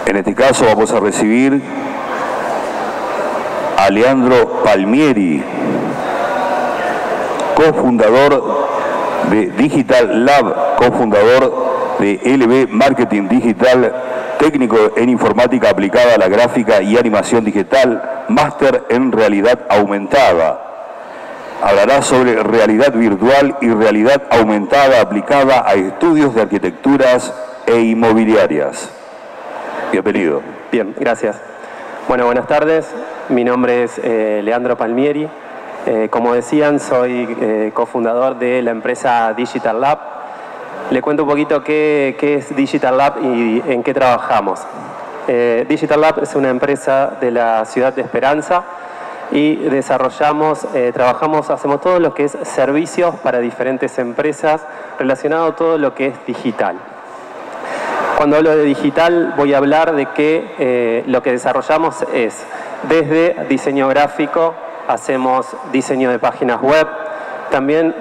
En este caso vamos a recibir a Leandro Palmieri, cofundador de Digital Lab, cofundador de LB Marketing Digital, técnico en informática aplicada a la gráfica y animación digital, máster en realidad aumentada. Hablará sobre realidad virtual y realidad aumentada aplicada a estudios de arquitecturas e inmobiliarias. Bienvenido. Bien, gracias. Bueno, buenas tardes. Mi nombre es Leandro Palmieri. Como decían, soy cofundador de la empresa Digital Lab. Le cuento un poquito qué es Digital Lab y en qué trabajamos. Digital Lab es una empresa de la ciudad de Esperanza y desarrollamos, hacemos todo lo que es servicios para diferentes empresas relacionado a todo lo que es digital. Cuando hablo de digital voy a hablar de que lo que desarrollamos es desde diseño gráfico, hacemos diseño de páginas web, también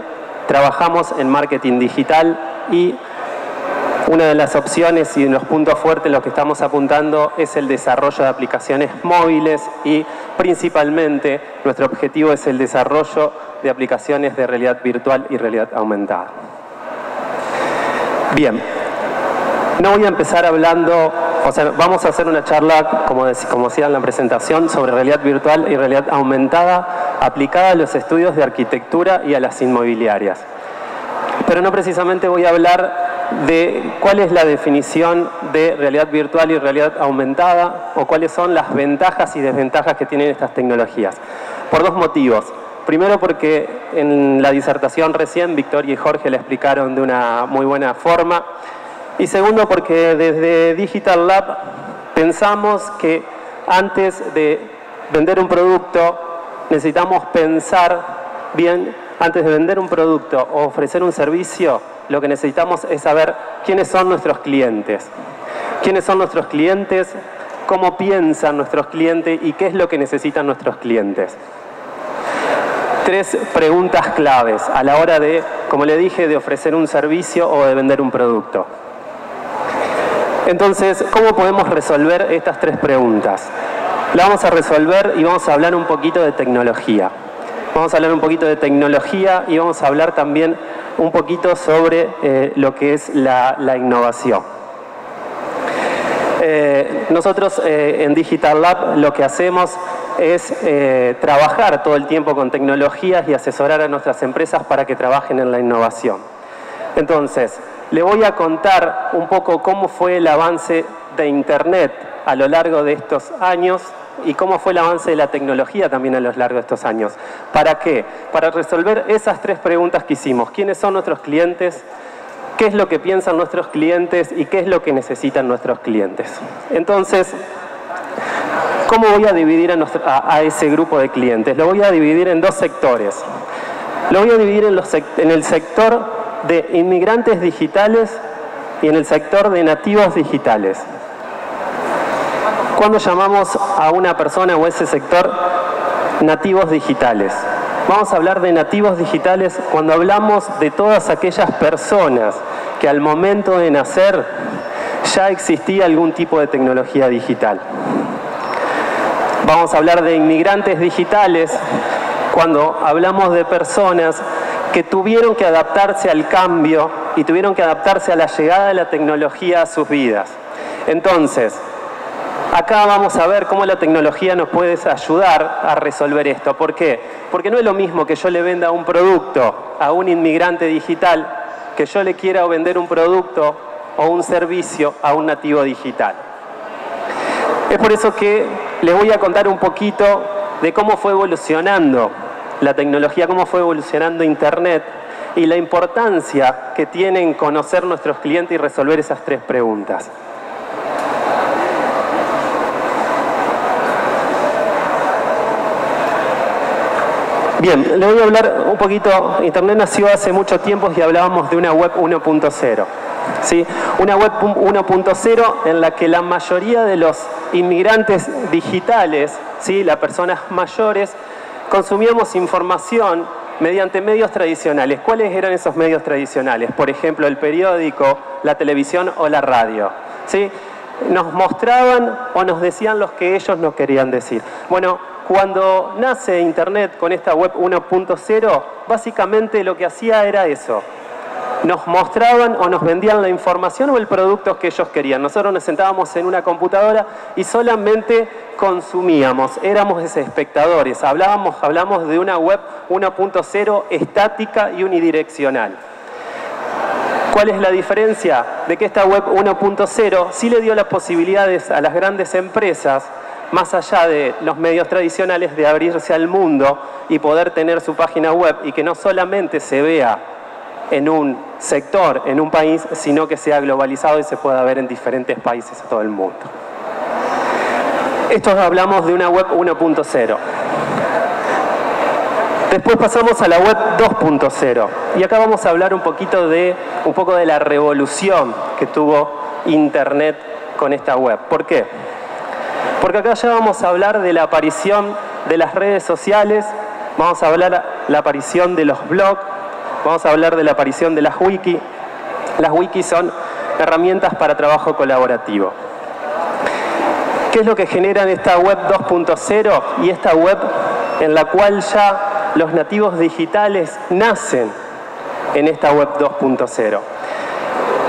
trabajamos en marketing digital y una de las opciones y los puntos fuertes los que estamos apuntando es el desarrollo de aplicaciones móviles y principalmente nuestro objetivo es el desarrollo de aplicaciones de realidad virtual y realidad aumentada. Bien. No voy a empezar hablando, o sea, vamos a hacer una charla, como decía en la presentación, sobre realidad virtual y realidad aumentada aplicada a los estudios de arquitectura y a las inmobiliarias. Pero no precisamente voy a hablar de cuál es la definición de realidad virtual y realidad aumentada o cuáles son las ventajas y desventajas que tienen estas tecnologías. Por dos motivos. Primero porque en la disertación recién Victoria y Jorge la explicaron de una muy buena forma. Y segundo, porque desde Digital Lab pensamos que antes de vender un producto necesitamos pensar bien, antes de vender un producto o ofrecer un servicio, lo que necesitamos es saber quiénes son nuestros clientes. ¿Quiénes son nuestros clientes? ¿Cómo piensan nuestros clientes? ¿Y qué es lo que necesitan nuestros clientes? Tres preguntas claves a la hora de, como le dije, de ofrecer un servicio o de vender un producto. Entonces, ¿cómo podemos resolver estas tres preguntas? La vamos a resolver y vamos a hablar un poquito de tecnología. Vamos a hablar un poquito de tecnología y vamos a hablar también un poquito sobre lo que es la innovación. Nosotros en Digital Lab lo que hacemos es trabajar todo el tiempo con tecnologías y asesorar a nuestras empresas para que trabajen en la innovación. Entonces, le voy a contar un poco cómo fue el avance de Internet a lo largo de estos años y cómo fue el avance de la tecnología también a lo largo de estos años. ¿Para qué? Para resolver esas tres preguntas que hicimos. ¿Quiénes son nuestros clientes? ¿Qué es lo que piensan nuestros clientes? ¿Y qué es lo que necesitan nuestros clientes? Entonces, ¿cómo voy a dividir a ese grupo de clientes? Lo voy a dividir en dos sectores. Lo voy a dividir en el sector de inmigrantes digitales y en el sector de nativos digitales. ¿Cuándo llamamos a una persona o ese sector nativos digitales? Vamos a hablar de nativos digitales cuando hablamos de todas aquellas personas que al momento de nacer ya existía algún tipo de tecnología digital. Vamos a hablar de inmigrantes digitales cuando hablamos de personas que tuvieron que adaptarse al cambio y tuvieron que adaptarse a la llegada de la tecnología a sus vidas. Entonces, acá vamos a ver cómo la tecnología nos puede ayudar a resolver esto. ¿Por qué? Porque no es lo mismo que yo le venda un producto a un inmigrante digital que yo le quiera vender un producto o un servicio a un nativo digital. Es por eso que les voy a contar un poquito de cómo fue evolucionando la tecnología, cómo fue evolucionando Internet y la importancia que tiene en conocer nuestros clientes y resolver esas tres preguntas. Bien, le voy a hablar un poquito. Internet nació hace mucho tiempo y hablábamos de una web 1.0. ¿Sí? Una web 1.0 en la que la mayoría de los inmigrantes digitales, ¿sí? Las personas mayores, consumíamos información mediante medios tradicionales. ¿Cuáles eran esos medios tradicionales? Por ejemplo, el periódico, la televisión o la radio. ¿Sí? nos mostraban o nos decían los que ellos nos querían decir. Bueno, cuando nace Internet con esta web 1.0, básicamente lo que hacía era eso. Nos mostraban o nos vendían la información o el producto que ellos querían. Nosotros nos sentábamos en una computadora y solamente consumíamos, éramos espectadores. Hablamos de una web 1.0 estática y unidireccional. ¿Cuál es la diferencia? De que esta web 1.0 sí le dio las posibilidades a las grandes empresas, más allá de los medios tradicionales, de abrirse al mundo y poder tener su página web y que no solamente se vea en un sector, en un país, sino que sea globalizado y se pueda ver en diferentes países a todo el mundo. Esto hablamos de una web 1.0. Después pasamos a la web 2.0 y acá vamos a hablar un poco de la revolución que tuvo Internet con esta web. ¿Por qué? Porque acá ya vamos a hablar de la aparición de las redes sociales, vamos a hablar de la aparición de los blogs, vamos a hablar de la aparición de las wiki. Las wikis son herramientas para trabajo colaborativo. ¿Qué es lo que generan esta web 2.0 y esta web en la cual ya los nativos digitales nacen en esta web 2.0?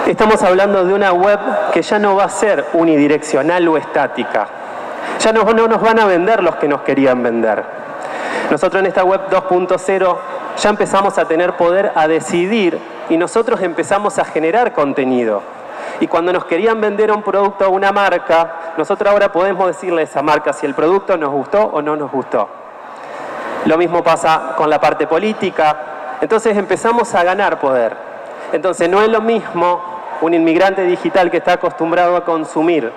Estamos hablando de una web que ya no va a ser unidireccional o estática. Ya no nos van a vender los que nos querían vender. Nosotros en esta web 2.0 ya empezamos a tener poder a decidir y nosotros empezamos a generar contenido. Y cuando nos querían vender un producto o una marca, nosotros ahora podemos decirle a esa marca si el producto nos gustó o no nos gustó. Lo mismo pasa con la parte política. Entonces empezamos a ganar poder. Entonces no es lo mismo un inmigrante digital que está acostumbrado a consumir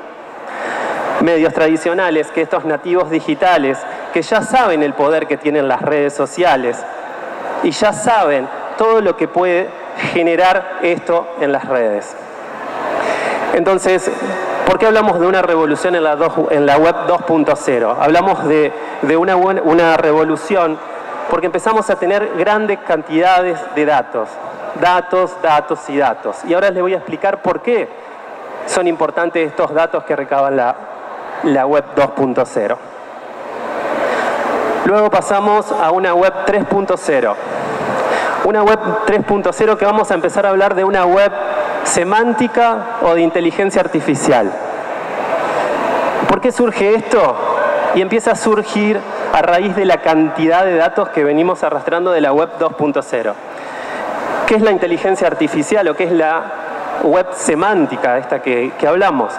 medios tradicionales que estos nativos digitales que ya saben el poder que tienen las redes sociales y ya saben todo lo que puede generar esto en las redes. Entonces, ¿por qué hablamos de una revolución en la web 2.0? Hablamos de una revolución porque empezamos a tener grandes cantidades de datos. Datos, datos y datos. Y ahora les voy a explicar por qué son importantes estos datos que recaban la web 2.0. Luego pasamos a una web 3.0. Una web 3.0 que vamos a empezar a hablar de una web semántica o de inteligencia artificial. ¿Por qué surge esto? Y empieza a surgir a raíz de la cantidad de datos que venimos arrastrando de la web 2.0. ¿Qué es la inteligencia artificial o qué es la web semántica esta que hablamos?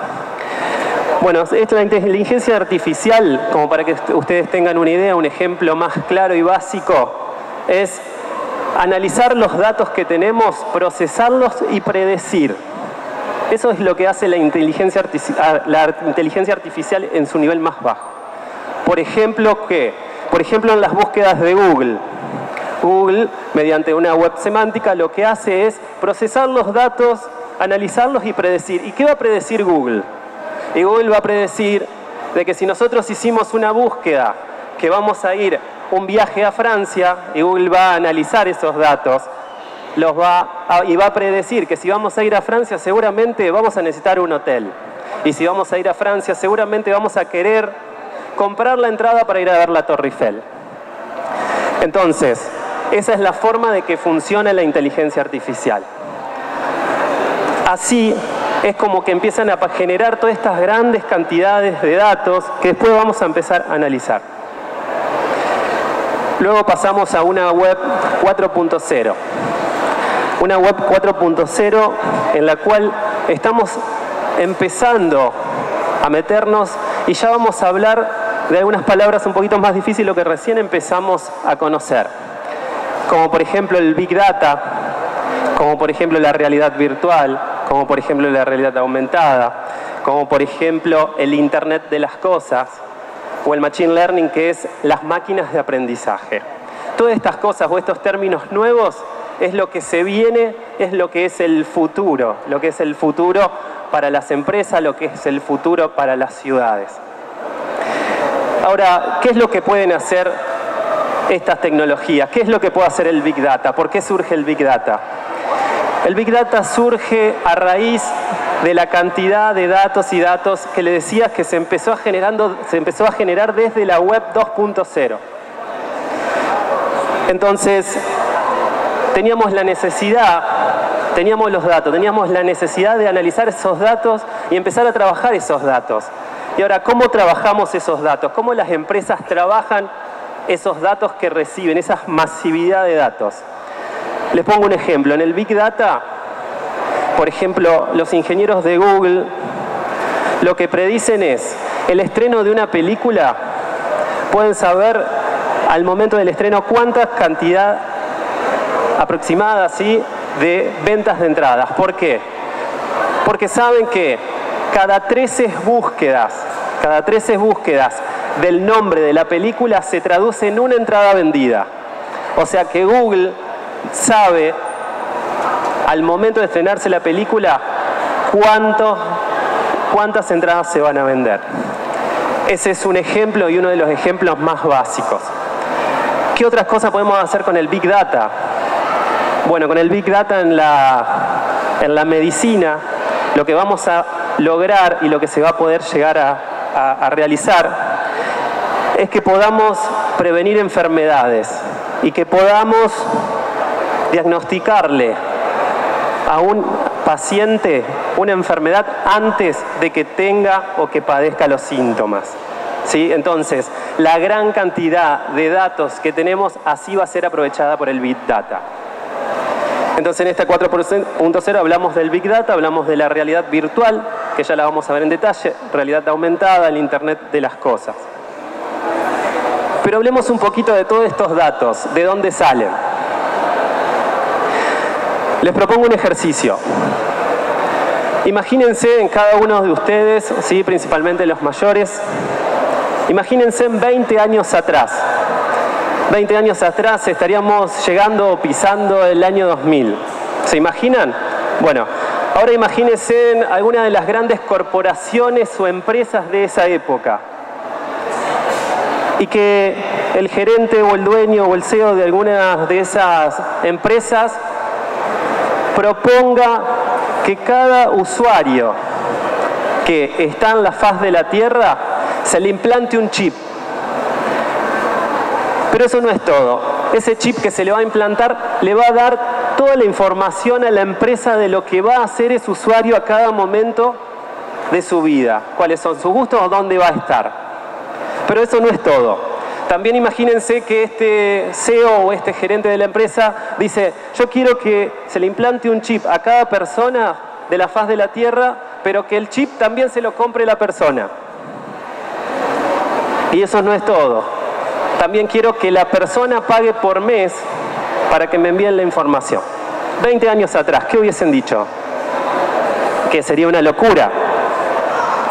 Bueno, la inteligencia artificial, como para que ustedes tengan una idea, un ejemplo más claro y básico, es analizar los datos que tenemos, procesarlos y predecir. Eso es lo que hace la inteligencia artificial en su nivel más bajo. Por ejemplo, ¿qué? Por ejemplo, en las búsquedas de Google. Google, mediante una web semántica, lo que hace es procesar los datos, analizarlos y predecir. ¿Y qué va a predecir Google? Y Google va a predecir de que si nosotros hicimos una búsqueda que vamos a ir un viaje a Francia, y Google va a analizar esos datos, y va a predecir que si vamos a ir a Francia seguramente vamos a necesitar un hotel. Y si vamos a ir a Francia seguramente vamos a querer comprar la entrada para ir a ver la Torre Eiffel. Entonces, esa es la forma de que funciona la inteligencia artificial. Así es como que empiezan a generar todas estas grandes cantidades de datos que después vamos a empezar a analizar. Luego pasamos a una web 4.0. Una web 4.0 en la cual estamos empezando a meternos y ya vamos a hablar de algunas palabras un poquito más difíciles, lo que recién empezamos a conocer. Como por ejemplo el Big Data, como por ejemplo la realidad virtual, como por ejemplo la realidad aumentada, como por ejemplo el Internet de las cosas, o el Machine Learning, que es las máquinas de aprendizaje. Todas estas cosas o estos términos nuevos es lo que se viene, es lo que es el futuro para las empresas, lo que es el futuro para las ciudades. Ahora, ¿qué es lo que pueden hacer estas tecnologías? ¿Qué es lo que puede hacer el Big Data? ¿Por qué surge el Big Data? El Big Data surge a raíz de la cantidad de datos y datos que le decía que se empezó a generar desde la web 2.0. Entonces, teníamos la necesidad, teníamos los datos, teníamos la necesidad de analizar esos datos y empezar a trabajar esos datos. Y ahora, ¿cómo trabajamos esos datos? ¿Cómo las empresas trabajan esos datos que reciben, esa masividad de datos? Les pongo un ejemplo. En el Big Data, por ejemplo, los ingenieros de Google lo que predicen es el estreno de una película. Pueden saber al momento del estreno cuánta cantidad aproximada, ¿sí?, de ventas de entradas. ¿Por qué? Porque saben que cada 13 búsquedas del nombre de la película se traduce en una entrada vendida. O sea que Google sabe al momento de estrenarse la película cuántas entradas se van a vender. Ese es un ejemplo y uno de los ejemplos más básicos. ¿Qué otras cosas podemos hacer con el Big Data? Bueno, con el Big Data en la medicina, lo que vamos a lograr y lo que se va a poder llegar a realizar es que podamos prevenir enfermedades y que podamos diagnosticarle a un paciente una enfermedad antes de que tenga o que padezca los síntomas. ¿Sí? Entonces, la gran cantidad de datos que tenemos así va a ser aprovechada por el Big Data. Entonces, en esta 4.0 hablamos del Big Data, hablamos de la realidad virtual, que ya la vamos a ver en detalle, realidad aumentada, el Internet de las cosas. Pero hablemos un poquito de todos estos datos, de dónde salen. Les propongo un ejercicio. Imagínense en cada uno de ustedes, ¿sí?, principalmente los mayores, imagínense en 20 años atrás. 20 años atrás estaríamos llegando o pisando el año 2000. ¿Se imaginan? Bueno, ahora imagínense en alguna de las grandes corporaciones o empresas de esa época. Y que el gerente o el dueño o el CEO de alguna de esas empresas proponga que cada usuario que está en la faz de la Tierra se le implante un chip. Pero eso no es todo. Ese chip que se le va a implantar le va a dar toda la información a la empresa de lo que va a hacer ese usuario a cada momento de su vida. Cuáles son sus gustos o dónde va a estar. Pero eso no es todo. También imagínense que este CEO o este gerente de la empresa dice: yo quiero que se le implante un chip a cada persona de la faz de la Tierra, pero que el chip también se lo compre la persona. Y eso no es todo. También quiero que la persona pague por mes para que me envíen la información. 20 años atrás, ¿qué hubiesen dicho? Que sería una locura.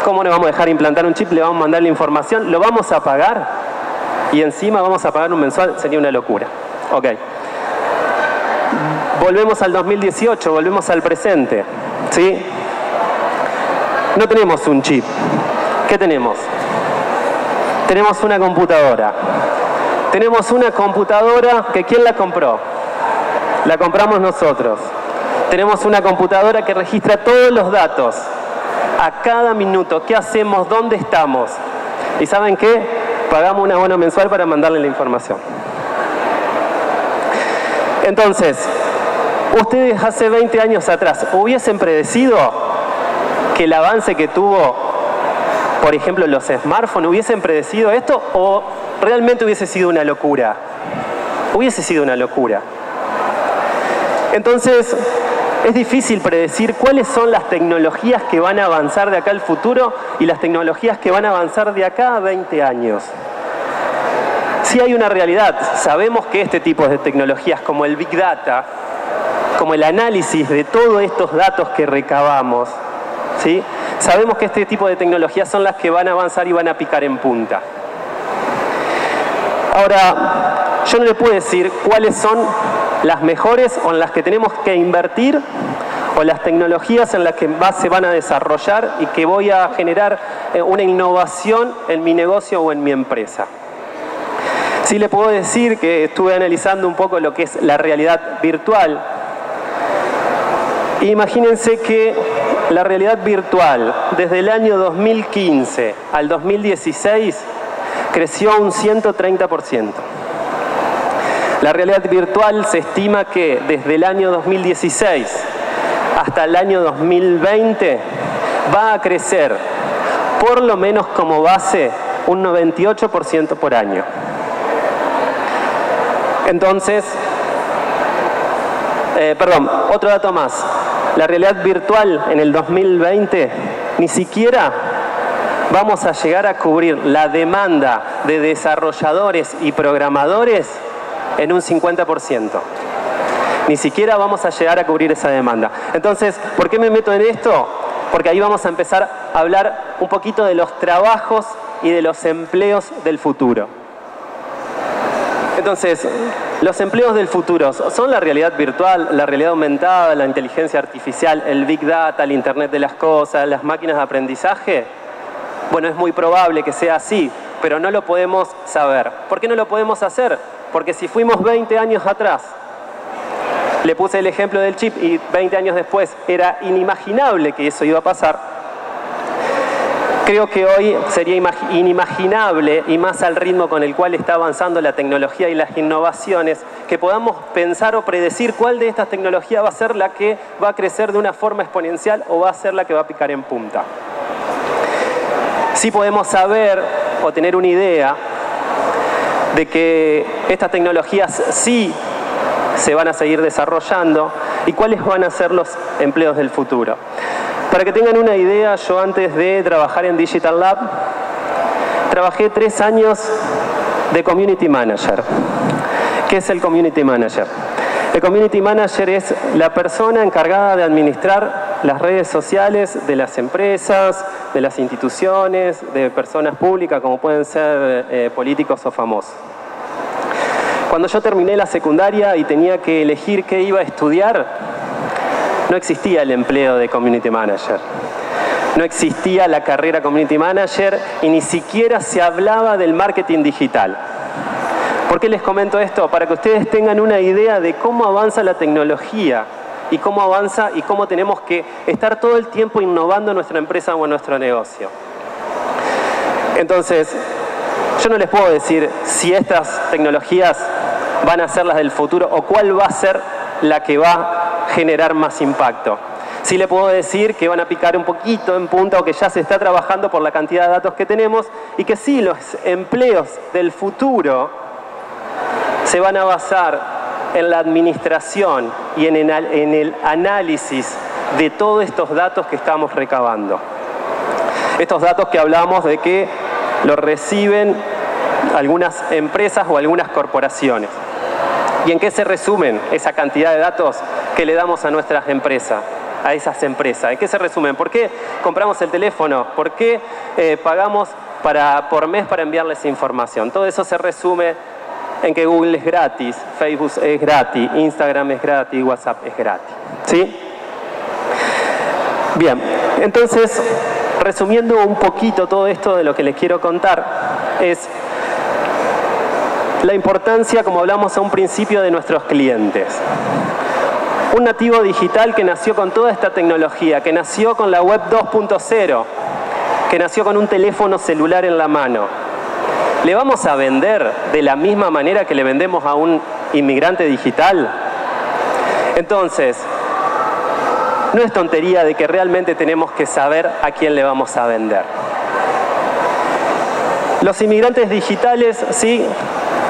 ¿Cómo le vamos a dejar implantar un chip? Le vamos a mandar la información, lo vamos a pagar y encima vamos a pagar un mensual. Sería una locura. Ok. Volvemos al 2018, volvemos al presente. ¿Sí? No tenemos un chip. ¿Qué tenemos? Tenemos una computadora. Tenemos una computadora que ¿quién la compró? La compramos nosotros. Tenemos una computadora que registra todos los datos. A cada minuto, ¿qué hacemos? ¿Dónde estamos? ¿Y saben qué? Pagamos un abono mensual para mandarle la información. Entonces, ustedes hace 20 años atrás, ¿hubiesen predecido que el avance que tuvo, por ejemplo, los smartphones, hubiesen predecido esto o realmente hubiese sido una locura? Hubiese sido una locura. Entonces, es difícil predecir cuáles son las tecnologías que van a avanzar de acá al futuro y las tecnologías que van a avanzar de acá a 20 años. Sí hay una realidad. Sabemos que este tipo de tecnologías como el Big Data, como el análisis de todos estos datos que recabamos, ¿sí?, sabemos que este tipo de tecnologías son las que van a avanzar y van a picar en punta. Ahora, yo no le puedo decir cuáles son las mejores o en las que tenemos que invertir o las tecnologías en las que más se van a desarrollar y que voy a generar una innovación en mi negocio o en mi empresa. Sí le puedo decir que estuve analizando un poco lo que es la realidad virtual Imagínense que la realidad virtual desde el año 2015 al 2016 creció un 130%. La realidad virtual se estima que desde el año 2016 hasta el año 2020 va a crecer por lo menos como base un 98% por año. Entonces, otro dato más. La realidad virtual en el 2020 ni siquiera vamos a llegar a cubrir la demanda de desarrolladores y programadores en un 50%. Ni siquiera vamos a llegar a cubrir esa demanda. Entonces, ¿por qué me meto en esto? Porque ahí vamos a empezar a hablar un poquito de los trabajos y de los empleos del futuro. Entonces, los empleos del futuro son la realidad virtual, la realidad aumentada, la inteligencia artificial, el Big Data, el Internet de las cosas, las máquinas de aprendizaje. Bueno, es muy probable que sea así, pero no lo podemos saber. ¿Por qué no lo podemos hacer? Porque si fuimos 20 años atrás, le puse el ejemplo del chip y 20 años después era inimaginable que eso iba a pasar. Creo que hoy sería inimaginable, y más al ritmo con el cual está avanzando la tecnología y las innovaciones, que podamos pensar o predecir cuál de estas tecnologías va a ser la que va a crecer de una forma exponencial o va a ser la que va a picar en punta. Sí podemos saber o tener una idea de que estas tecnologías sí se van a seguir desarrollando y cuáles van a ser los empleos del futuro. Para que tengan una idea, yo antes de trabajar en Digital Lab, trabajé 3 años de Community Manager. ¿Qué es el Community Manager? El Community Manager es la persona encargada de administrar las redes sociales de las empresas, de las instituciones, de personas públicas, como pueden ser políticos o famosos. Cuando yo terminé la secundaria y tenía que elegir qué iba a estudiar, no existía el empleo de Community Manager. No existía la carrera Community Manager y ni siquiera se hablaba del marketing digital. ¿Por qué les comento esto? Para que ustedes tengan una idea de cómo avanza la tecnología y cómo avanza y cómo tenemos que estar todo el tiempo innovando nuestra empresa o nuestro negocio. Entonces, yo no les puedo decir si estas tecnologías van a ser las del futuro o cuál va a ser la que va a generar más impacto. Sí le puedo decir que van a picar un poquito en punta o que ya se está trabajando por la cantidad de datos que tenemos y que sí, los empleos del futuro se van a basar en la administración y en el análisis de todos estos datos que estamos recabando. Estos datos que hablamos de que los reciben algunas empresas o algunas corporaciones. ¿Y en qué se resumen esa cantidad de datos que le damos a nuestras empresas, a esas empresas? ¿En qué se resumen? ¿Por qué compramos el teléfono? ¿Por qué pagamos por mes para enviarles información? Todo eso se resume en que Google es gratis, Facebook es gratis, Instagram es gratis, WhatsApp es gratis. ¿Sí? Bien, entonces, resumiendo un poquito todo esto de lo que les quiero contar, es la importancia, como hablamos a un principio, de nuestros clientes. Un nativo digital que nació con toda esta tecnología, que nació con la web 2.0, que nació con un teléfono celular en la mano. ¿Le vamos a vender de la misma manera que le vendemos a un inmigrante digital? Entonces, no es tontería de que realmente tenemos que saber a quién le vamos a vender. Los inmigrantes digitales, sí,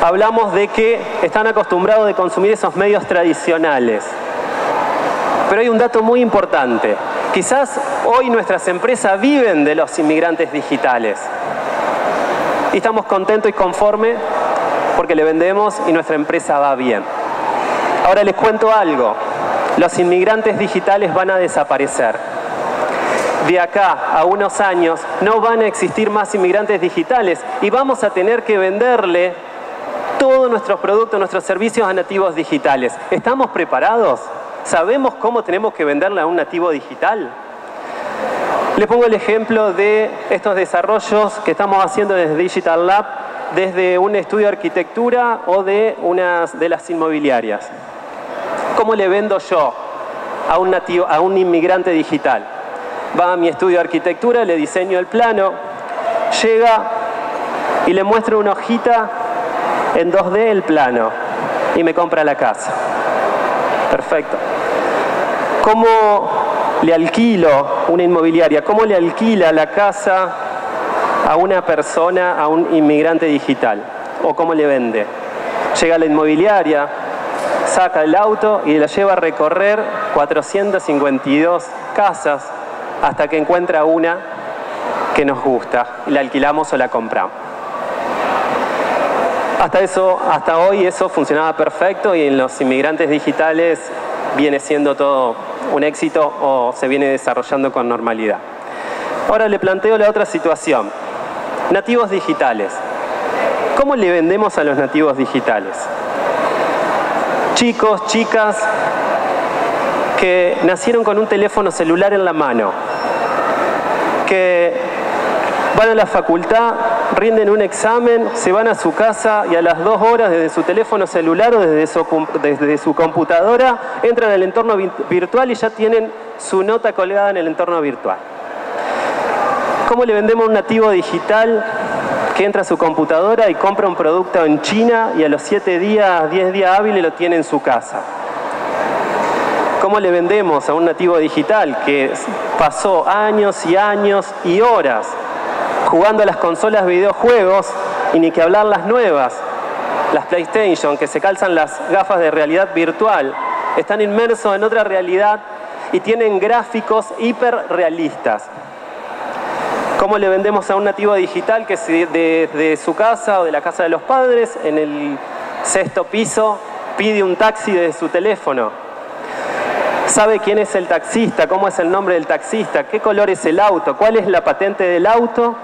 hablamos de que están acostumbrados a consumir esos medios tradicionales. Pero hay un dato muy importante. Quizás hoy nuestras empresas viven de los inmigrantes digitales. Y estamos contentos y conformes porque le vendemos y nuestra empresa va bien. Ahora les cuento algo. Los inmigrantes digitales van a desaparecer. De acá a unos años no van a existir más inmigrantes digitales y vamos a tener que venderle todos nuestros productos, nuestros servicios a nativos digitales. ¿Estamos preparados? ¿Sabemos cómo tenemos que venderle a un nativo digital? Les pongo el ejemplo de estos desarrollos que estamos haciendo desde Digital Lab, desde un estudio de arquitectura o de unas de las inmobiliarias. ¿Cómo le vendo yo a un inmigrante digital. Va a mi estudio de arquitectura, le diseño el plano, llega y le muestro una hojita en 2D el plano y me compra la casa. Perfecto. ¿Cómo le alquilo una inmobiliaria? ¿Cómo le alquila la casa a una persona, a un inmigrante digital? ¿O cómo le vende? Llega a la inmobiliaria, saca el auto y la lleva a recorrer 452 casas hasta que encuentra una que nos gusta y la alquilamos o la compramos. Hasta hoy eso funcionaba perfecto y en los inmigrantes digitales viene siendo todo un éxito o se viene desarrollando con normalidad. Ahora le planteo la otra situación. Nativos digitales. ¿Cómo le vendemos a los nativos digitales? Chicos, chicas que nacieron con un teléfono celular en la mano, que van a la facultad, rinden un examen, se van a su casa y a las 2 horas desde su teléfono celular o desde su computadora entran al entorno virtual y ya tienen su nota colgada en el entorno virtual. ¿Cómo le vendemos a un nativo digital que entra a su computadora y compra un producto en China y a los 7 días, 10 días hábiles lo tiene en su casa? ¿Cómo le vendemos a un nativo digital que pasó años y años y horas jugando a las consolas de videojuegos y ni que hablar las nuevas, las PlayStation, que se calzan las gafas de realidad virtual, están inmersos en otra realidad y tienen gráficos hiperrealistas? ¿Cómo le vendemos a un nativo digital que desde su casa o de la casa de los padres, en el 6º piso, pide un taxi desde su teléfono? ¿Sabe quién es el taxista? ¿Cómo es el nombre del taxista? ¿Qué color es el auto? ¿Cuál es la patente del auto?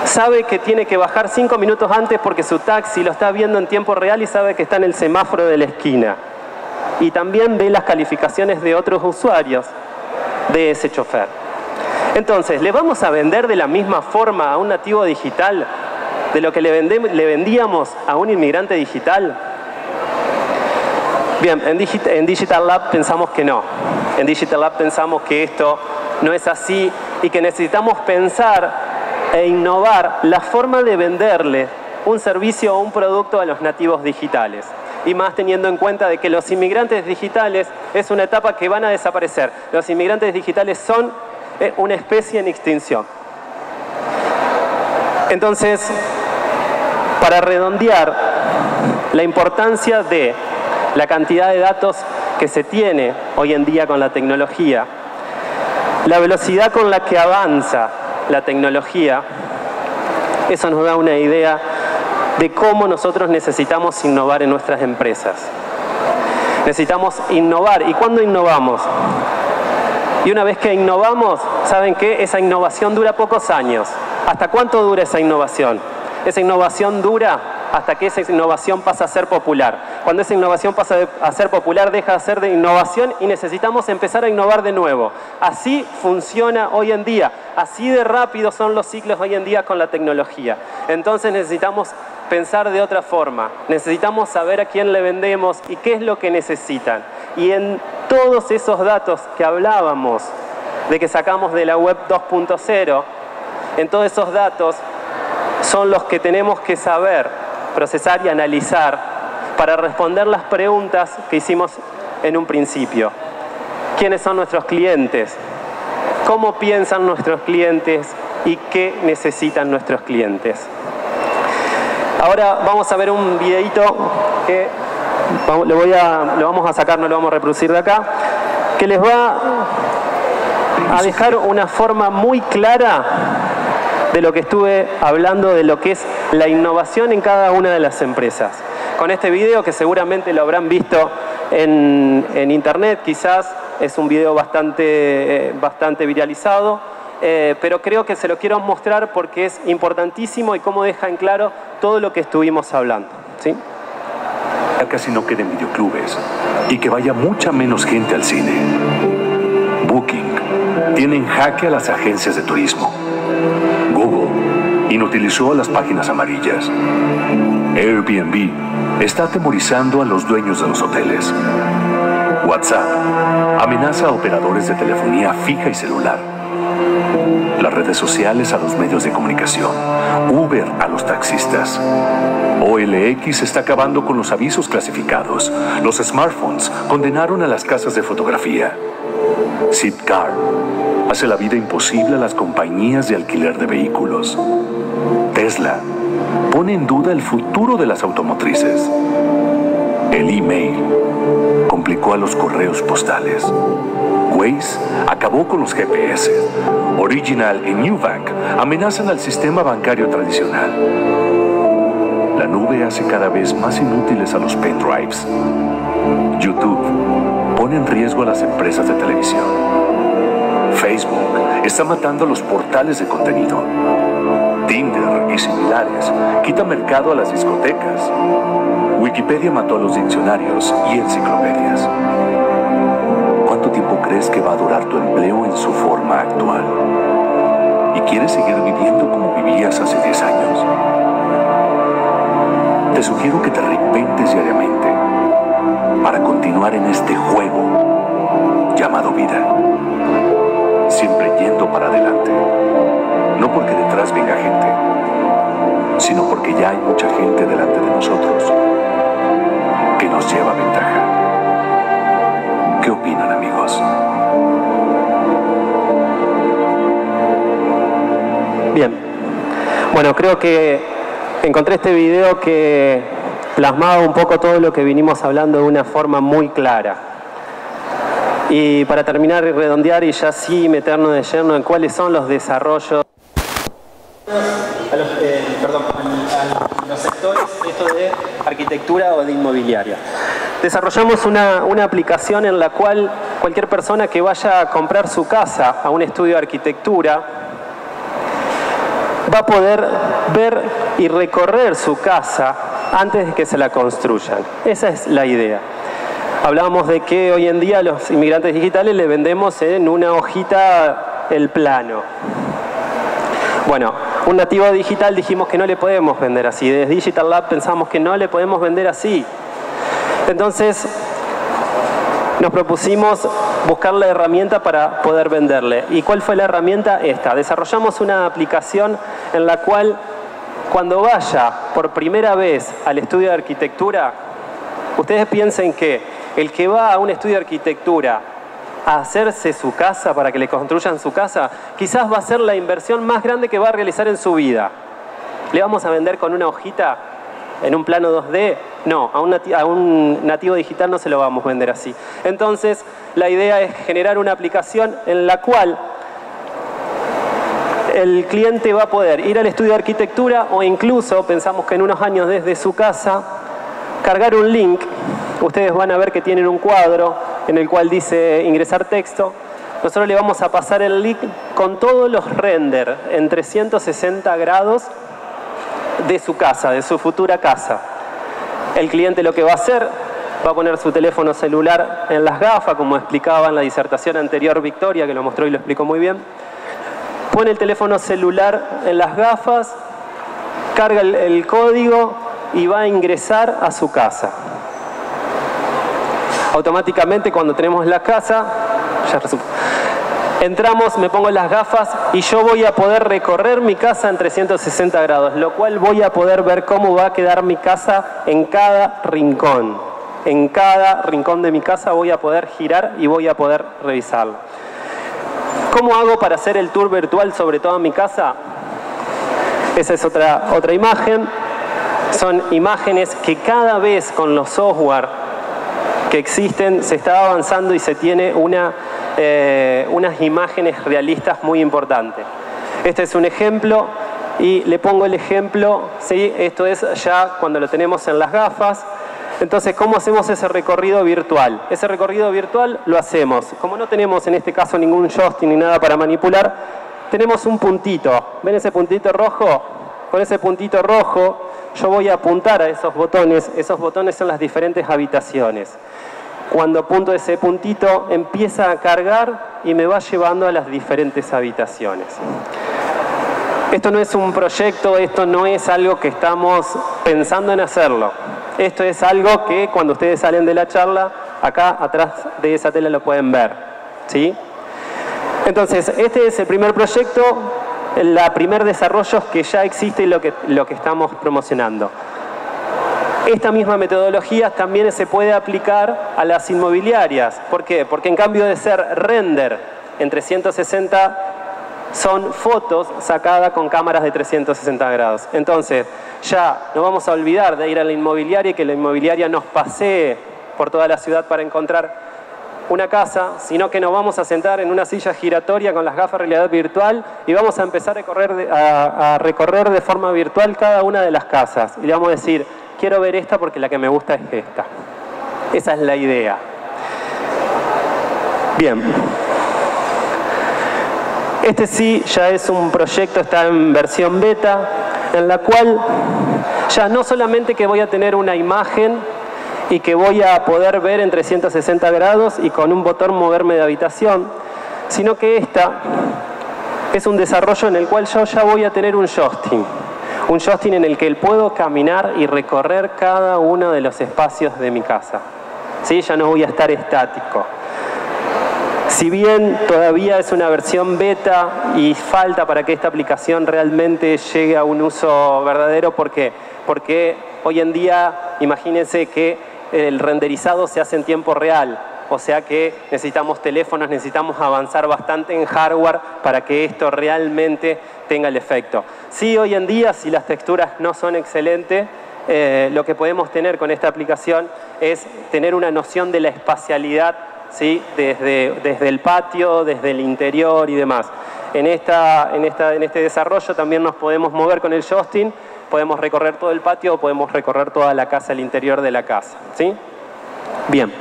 Sabe que tiene que bajar 5 minutos antes porque su taxi lo está viendo en tiempo real y sabe que está en el semáforo de la esquina. Y también ve las calificaciones de otros usuarios de ese chofer. Entonces, ¿le vamos a vender de la misma forma a un nativo digital de lo que le vendíamos a un inmigrante digital? Bien, en Digital Lab pensamos que no. En Digital Lab pensamos que esto no es así y que necesitamos pensar e innovar la forma de venderle un servicio o un producto a los nativos digitales. Y más teniendo en cuenta de que los inmigrantes digitales es una etapa que van a desaparecer. Los inmigrantes digitales son una especie en extinción. Entonces, para redondear la importancia de la cantidad de datos que se tiene hoy en día con la tecnología, la velocidad con la que avanza la tecnología, eso nos da una idea de cómo nosotros necesitamos innovar en nuestras empresas. Necesitamos innovar. ¿Y cuándo innovamos? Y una vez que innovamos, ¿saben qué? Esa innovación dura pocos años. ¿Hasta cuánto dura esa innovación? Esa innovación dura hasta que esa innovación pasa a ser popular. Cuando esa innovación pasa a ser popular, deja de ser de innovación y necesitamos empezar a innovar de nuevo. Así funciona hoy en día. Así de rápido son los ciclos hoy en día con la tecnología. Entonces necesitamos pensar de otra forma. Necesitamos saber a quién le vendemos y qué es lo que necesitan. Y en todos esos datos que hablábamos, de que sacamos de la web 2.0, en todos esos datos son los que tenemos que saber procesar y analizar para responder las preguntas que hicimos en un principio. ¿Quiénes son nuestros clientes? ¿Cómo piensan nuestros clientes? ¿Y qué necesitan nuestros clientes? Ahora vamos a ver un videito que lo vamos a sacar, no lo vamos a reproducir de acá, que les va a dejar una forma muy clara de lo que estuve hablando, de lo que es la innovación en cada una de las empresas. Con este video, que seguramente lo habrán visto en internet, quizás es un video bastante viralizado, pero creo que se lo quiero mostrar porque es importantísimo y cómo deja en claro todo lo que estuvimos hablando, ¿sí? Casi no queden videoclubes y que vaya mucha menos gente al cine. Booking tiene en jaque a las agencias de turismo. Google inutilizó a las páginas amarillas. Airbnb está atemorizando a los dueños de los hoteles. WhatsApp amenaza a operadores de telefonía fija y celular. Las redes sociales a los medios de comunicación. Uber a los taxistas. OLX está acabando con los avisos clasificados. Los smartphones condenaron a las casas de fotografía. Zipcar hace la vida imposible a las compañías de alquiler de vehículos. Tesla pone en duda el futuro de las automotrices. El email complicó a los correos postales. Waze acabó con los GPS. Original y Nubank amenazan al sistema bancario tradicional. La nube hace cada vez más inútiles a los pendrives. YouTube pone en riesgo a las empresas de televisión. Facebook está matando a los portales de contenido. Tinder y similares quitan mercado a las discotecas. Wikipedia mató a los diccionarios y enciclopedias. ¿Cuánto tiempo crees que va a durar tu empleo en su forma actual? ¿Y quieres seguir viviendo como vivías hace 10 años? Te sugiero que te reinventes diariamente para continuar en este juego llamado vida. Siempre yendo para adelante. No porque detrás venga gente, sino porque ya hay mucha gente delante de nosotros que nos lleva ventaja. ¿Qué opinan, amigos? Bien. Bueno, creo que encontré este video que plasmaba un poco todo lo que vinimos hablando de una forma muy clara. Y para terminar y redondear y ya sí meternos de lleno en cuáles son los desarrollos a los sectores esto de arquitectura o de inmobiliaria. Desarrollamos una aplicación en la cual cualquier persona que vaya a comprar su casa a un estudio de arquitectura va a poder ver y recorrer su casa antes de que se la construyan. Esa es la idea. Hablábamos de que hoy en día a los inmigrantes digitales le vendemos en una hojita el plano. Bueno, un nativo digital dijimos que no le podemos vender así. Desde Digital Lab pensamos que no le podemos vender así. Entonces, nos propusimos buscar la herramienta para poder venderle. ¿Y cuál fue la herramienta? Esta. Desarrollamos una aplicación en la cual, cuando vaya por primera vez al estudio de arquitectura, ustedes piensen que el que va a un estudio de arquitectura a hacerse su casa, para que le construyan su casa, quizás va a ser la inversión más grande que va a realizar en su vida. ¿Le vamos a vender con una hojita en un plano 2D? No, a un nativo digital no se lo vamos a vender así. Entonces, la idea es generar una aplicación en la cual el cliente va a poder ir al estudio de arquitectura o incluso, pensamos que en unos años desde su casa, cargar un link. Ustedes van a ver que tienen un cuadro en el cual dice ingresar texto. Nosotros le vamos a pasar el link con todos los renders en 360 grados de su casa, de su futura casa. El cliente lo que va a hacer, va a poner su teléfono celular en las gafas, como explicaba en la disertación anterior Victoria, que lo mostró y lo explicó muy bien. Pone el teléfono celular en las gafas, carga el código y va a ingresar a su casa. Automáticamente, cuando tenemos la casa, ya resulta. Entramos, me pongo las gafas y yo voy a poder recorrer mi casa en 360 grados, lo cual voy a poder ver cómo va a quedar mi casa en cada rincón. En cada rincón de mi casa voy a poder girar y voy a poder revisarlo. ¿Cómo hago para hacer el tour virtual sobre toda mi casa? Esa es otra imagen. Son imágenes que cada vez con los software que existen se está avanzando y se tiene unas imágenes realistas muy importantes. Este es un ejemplo y le pongo el ejemplo, ¿sí? Esto es ya cuando lo tenemos en las gafas. Entonces, ¿cómo hacemos ese recorrido virtual? Ese recorrido virtual lo hacemos. Como no tenemos en este caso ningún joystick ni nada para manipular, tenemos un puntito. ¿Ven ese puntito rojo? Con ese puntito rojo yo voy a apuntar a esos botones. Esos botones son las diferentes habitaciones. Cuando apunto ese puntito, empieza a cargar y me va llevando a las diferentes habitaciones. Esto no es un proyecto, esto no es algo que estamos pensando en hacerlo. Esto es algo que cuando ustedes salen de la charla Acá atrás de esa tela lo pueden ver, ¿sí? Entonces, este es el primer proyecto, el primer desarrollo que ya existe y lo que estamos promocionando. Esta misma metodología también se puede aplicar a las inmobiliarias. ¿Por qué? Porque en cambio de ser render en 360, son fotos sacadas con cámaras de 360 grados. Entonces, ya no vamos a olvidar de ir a la inmobiliaria y que la inmobiliaria nos pasee por toda la ciudad para encontrar una casa, sino que nos vamos a sentar en una silla giratoria con las gafas de realidad virtual y vamos a empezar a recorrer de forma virtual cada una de las casas. Y le vamos a decir, quiero ver esta porque la que me gusta es esta. Esa es la idea. Bien. Este sí ya es un proyecto, está en versión beta, en la cual ya no solamente que voy a tener una imagen y que voy a poder ver en 360 grados y con un botón moverme de habitación, sino que esta es un desarrollo en el cual yo ya voy a tener un joystick. Un joystick en el que puedo caminar y recorrer cada uno de los espacios de mi casa. ¿Sí? Ya no voy a estar estático. Si bien todavía es una versión beta y falta para que esta aplicación realmente llegue a un uso verdadero, ¿por qué? Porque hoy en día, imagínense que el renderizado se hace en tiempo real, o sea que necesitamos teléfonos, necesitamos avanzar bastante en hardware para que esto realmente tenga el efecto. Sí, hoy en día, si las texturas no son excelentes, lo que podemos tener con esta aplicación es tener una noción de la espacialidad, ¿sí? Desde el patio, desde el interior y demás. En este desarrollo también nos podemos mover con el joystick, podemos recorrer todo el patio o podemos recorrer toda la casa, el interior de la casa, ¿sí? Bien.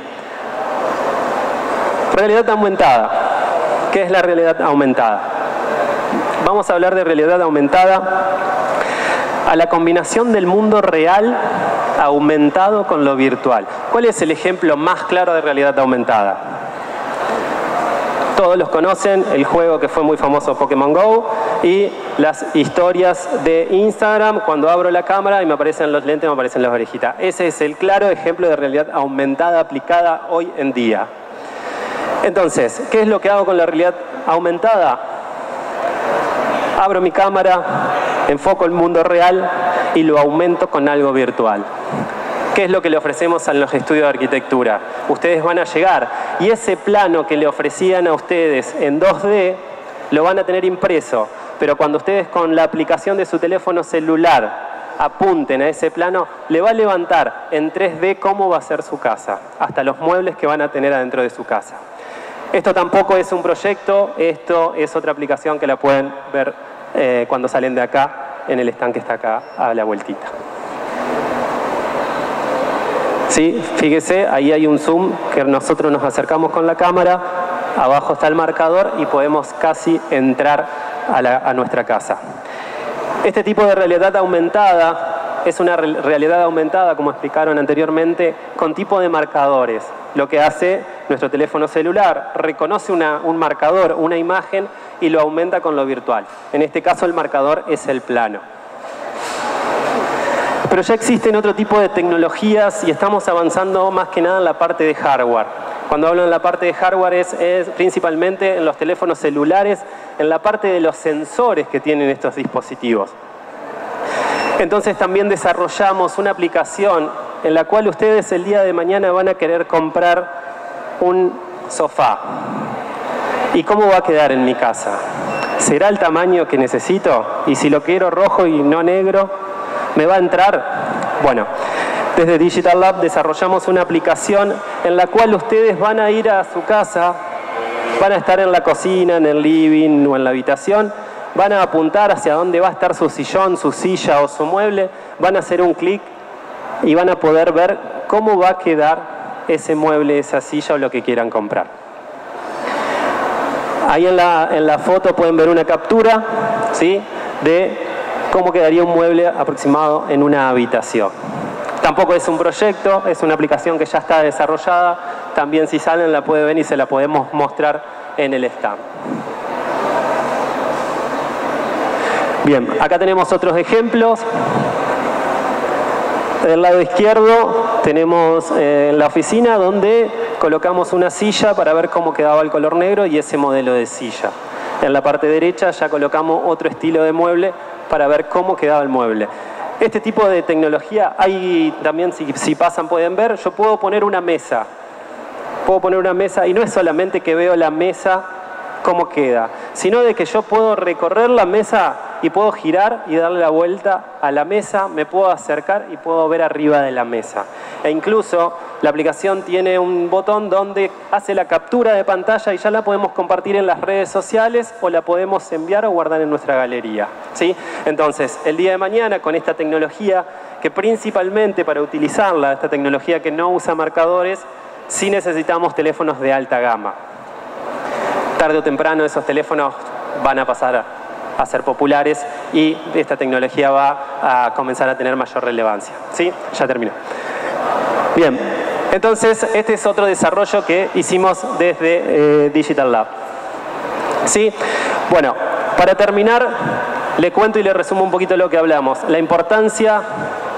Realidad aumentada. ¿Qué es la realidad aumentada? Vamos a hablar de realidad aumentada a la combinación del mundo real aumentado con lo virtual. ¿Cuál es el ejemplo más claro de realidad aumentada? Todos los conocen, el juego que fue muy famoso, Pokémon GO, y las historias de Instagram, cuando abro la cámara y me aparecen los lentes, me aparecen las orejitas. Ese es el claro ejemplo de realidad aumentada aplicada hoy en día. Entonces, ¿qué es lo que hago con la realidad aumentada? Abro mi cámara, enfoco el mundo real y lo aumento con algo virtual. ¿Qué es lo que le ofrecemos a los estudios de arquitectura? Ustedes van a llegar y ese plano que le ofrecían a ustedes en 2D lo van a tener impreso, pero cuando ustedes con la aplicación de su teléfono celular apunten a ese plano, le va a levantar en 3D cómo va a ser su casa, hasta los muebles que van a tener adentro de su casa. Esto tampoco es un proyecto, esto es otra aplicación que la pueden ver cuando salen de acá, en el stand que está acá a la vueltita. ¿Sí? Fíjese, ahí hay un zoom que nosotros nos acercamos con la cámara, abajo está el marcador y podemos casi entrar a nuestra casa. Este tipo de realidad aumentada es una realidad aumentada, como explicaron anteriormente, con tipo de marcadores. Lo que hace nuestro teléfono celular, reconoce un marcador, una imagen y lo aumenta con lo virtual. En este caso el marcador es el plano. Pero ya existen otro tipo de tecnologías y estamos avanzando más que nada en la parte de hardware. Cuando hablo en la parte de hardware es principalmente en los teléfonos celulares, en la parte de los sensores que tienen estos dispositivos. Entonces también desarrollamos una aplicación en la cual ustedes el día de mañana van a querer comprar un sofá. ¿Y cómo va a quedar en mi casa? ¿Será el tamaño que necesito? Y si lo quiero rojo y no negro, ¿me va a entrar? Bueno, desde Digital Lab desarrollamos una aplicación en la cual ustedes van a ir a su casa, van a estar en la cocina, en el living o en la habitación, van a apuntar hacia dónde va a estar su sillón, su silla o su mueble, van a hacer un clic y van a poder ver cómo va a quedar ese mueble, esa silla o lo que quieran comprar. Ahí en la foto pueden ver una captura, ¿sí?, de cómo quedaría un mueble aproximado en una habitación. Tampoco es un proyecto, es una aplicación que ya está desarrollada. También si salen la pueden ver y se la podemos mostrar en el stand. Bien, acá tenemos otros ejemplos. Del lado izquierdo tenemos la oficina donde colocamos una silla para ver cómo quedaba el color negro y ese modelo de silla. En la parte derecha ya colocamos otro estilo de mueble para ver cómo quedaba el mueble. Este tipo de tecnología, hay también, si pasan pueden ver, yo puedo poner una mesa. Puedo poner una mesa y no es solamente que veo la mesa cómo queda, sino de que yo puedo recorrer la mesa y puedo girar y darle la vuelta a la mesa, me puedo acercar y puedo ver arriba de la mesa. E incluso la aplicación tiene un botón donde hace la captura de pantalla y ya la podemos compartir en las redes sociales o la podemos enviar o guardar en nuestra galería, ¿sí? Entonces, el día de mañana con esta tecnología, que principalmente para utilizarla, esta tecnología que no usa marcadores, sí necesitamos teléfonos de alta gama. Tarde o temprano esos teléfonos van a pasar a ser populares y esta tecnología va a comenzar a tener mayor relevancia. ¿Sí? Ya termino. Bien, entonces este es otro desarrollo que hicimos desde Digital Lab. ¿Sí? Bueno, para terminar, le cuento y le resumo un poquito lo que hablamos. La importancia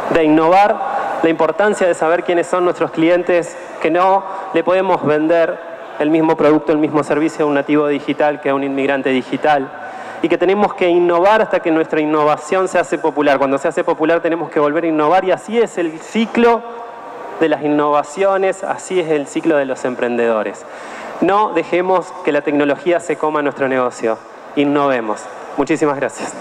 de innovar, la importancia de saber quiénes son nuestros clientes, que no le podemos vender el mismo producto, el mismo servicio a un nativo digital que a un inmigrante digital. Y que tenemos que innovar hasta que nuestra innovación se hace popular. Cuando se hace popular tenemos que volver a innovar y así es el ciclo de las innovaciones, así es el ciclo de los emprendedores. No dejemos que la tecnología se coma nuestro negocio. Innovemos. Muchísimas gracias.